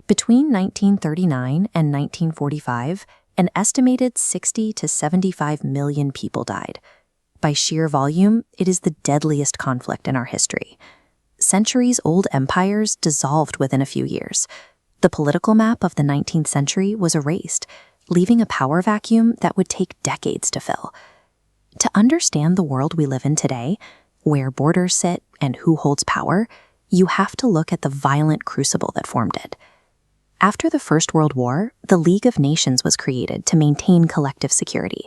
Between 1939 and 1945, an estimated 60 to 75 million people died. By sheer volume, it is the deadliest conflict in our history. Centuries-old empires dissolved within a few years. The political map of the 19th century was erased, leaving a power vacuum that would take decades to fill. To understand the world we live in today, where borders sit and who holds power, you have to look at the violent crucible that formed it. After the First World War, the League of Nations was created to maintain collective security.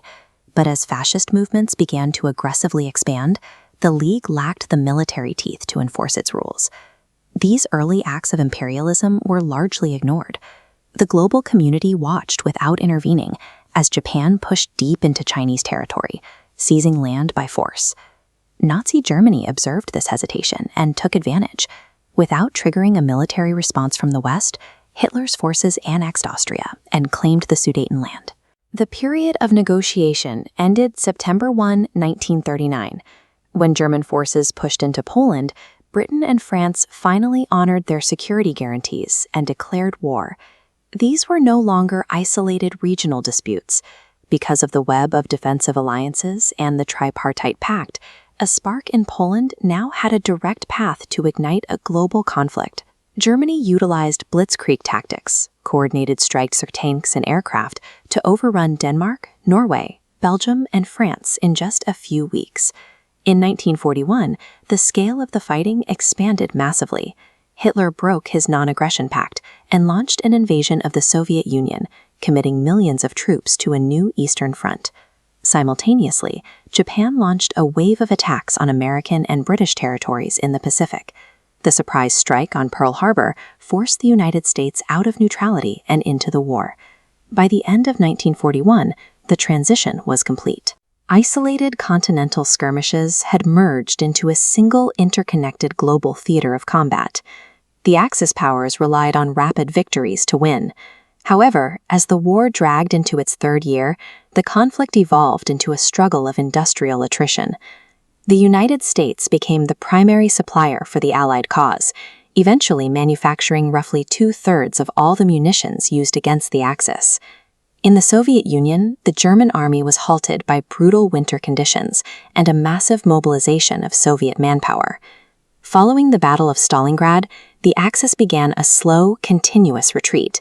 But as fascist movements began to aggressively expand, the League lacked the military teeth to enforce its rules. These early acts of imperialism were largely ignored. The global community watched without intervening as Japan pushed deep into Chinese territory, seizing land by force. Nazi Germany observed this hesitation and took advantage. Without triggering a military response from the West, Hitler's forces annexed Austria and claimed the Sudetenland. The period of negotiation ended September 1, 1939. When German forces pushed into Poland, Britain and France finally honored their security guarantees and declared war. These were no longer isolated regional disputes. Because of the web of defensive alliances and the Tripartite Pact, a spark in Poland now had a direct path to ignite a global conflict. Germany utilized blitzkrieg tactics, coordinated strikes of tanks and aircraft, to overrun Denmark, Norway, Belgium, and France in just a few weeks. In 1941, the scale of the fighting expanded massively. Hitler broke his non-aggression pact and launched an invasion of the Soviet Union, committing millions of troops to a new Eastern Front. Simultaneously, Japan launched a wave of attacks on American and British territories in the Pacific. The surprise strike on Pearl Harbor forced the United States out of neutrality and into the war. By the end of 1941, the transition was complete. Isolated continental skirmishes had merged into a single interconnected global theater of combat. The Axis powers relied on rapid victories to win. However, as the war dragged into its third year, the conflict evolved into a struggle of industrial attrition. The United States became the primary supplier for the Allied cause, eventually manufacturing roughly 2/3 of all the munitions used against the Axis. In the Soviet Union, the German army was halted by brutal winter conditions and a massive mobilization of Soviet manpower. Following the Battle of Stalingrad, the Axis began a slow, continuous retreat.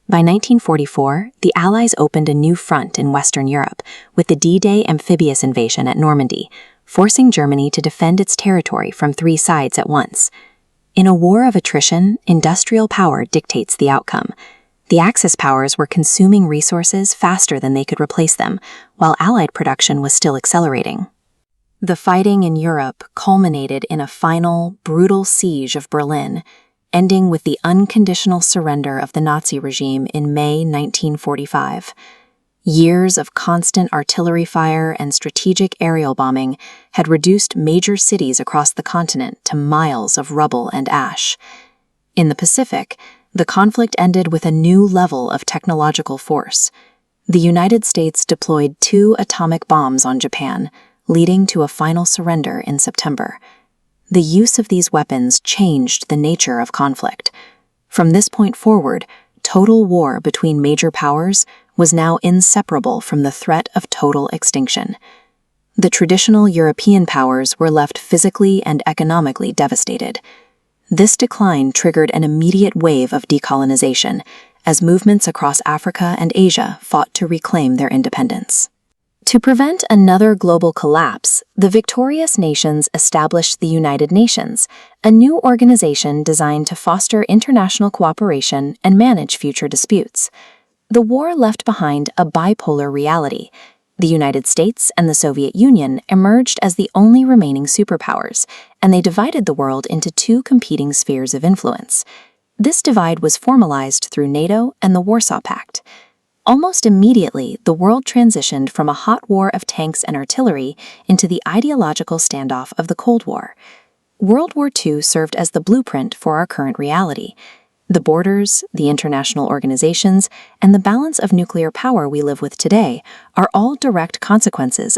By 1944, the Allies opened a new front in Western Europe with the D-Day amphibious invasion at Normandy, forcing Germany to defend its territory from 3 sides at once. In a war of attrition, industrial power dictates the outcome. The Axis powers were consuming resources faster than they could replace them, while Allied production was still accelerating. The fighting in Europe culminated in a final, brutal siege of Berlin, ending with the unconditional surrender of the Nazi regime in May 1945. Years of constant artillery fire and strategic aerial bombing had reduced major cities across the continent to miles of rubble and ash. In the Pacific, the conflict ended with a new level of technological force. The United States deployed 2 atomic bombs on Japan, leading to a final surrender in September. The use of these weapons changed the nature of conflict. From this point forward, total war between major powers was now inseparable from the threat of total extinction. The traditional European powers were left physically and economically devastated. This decline triggered an immediate wave of decolonization as movements across Africa and Asia fought to reclaim their independence. To prevent another global collapse, the victorious nations established the United Nations, a new organization designed to foster international cooperation and manage future disputes. The war left behind a bipolar reality. The United States and the Soviet Union emerged as the only remaining superpowers, and they divided the world into 2 competing spheres of influence. This divide was formalized through NATO and the Warsaw Pact. Almost immediately, the world transitioned from a hot war of tanks and artillery into the ideological standoff of the Cold War. World War II served as the blueprint for our current reality. The borders, the international organizations, and the balance of nuclear power we live with today are all direct consequences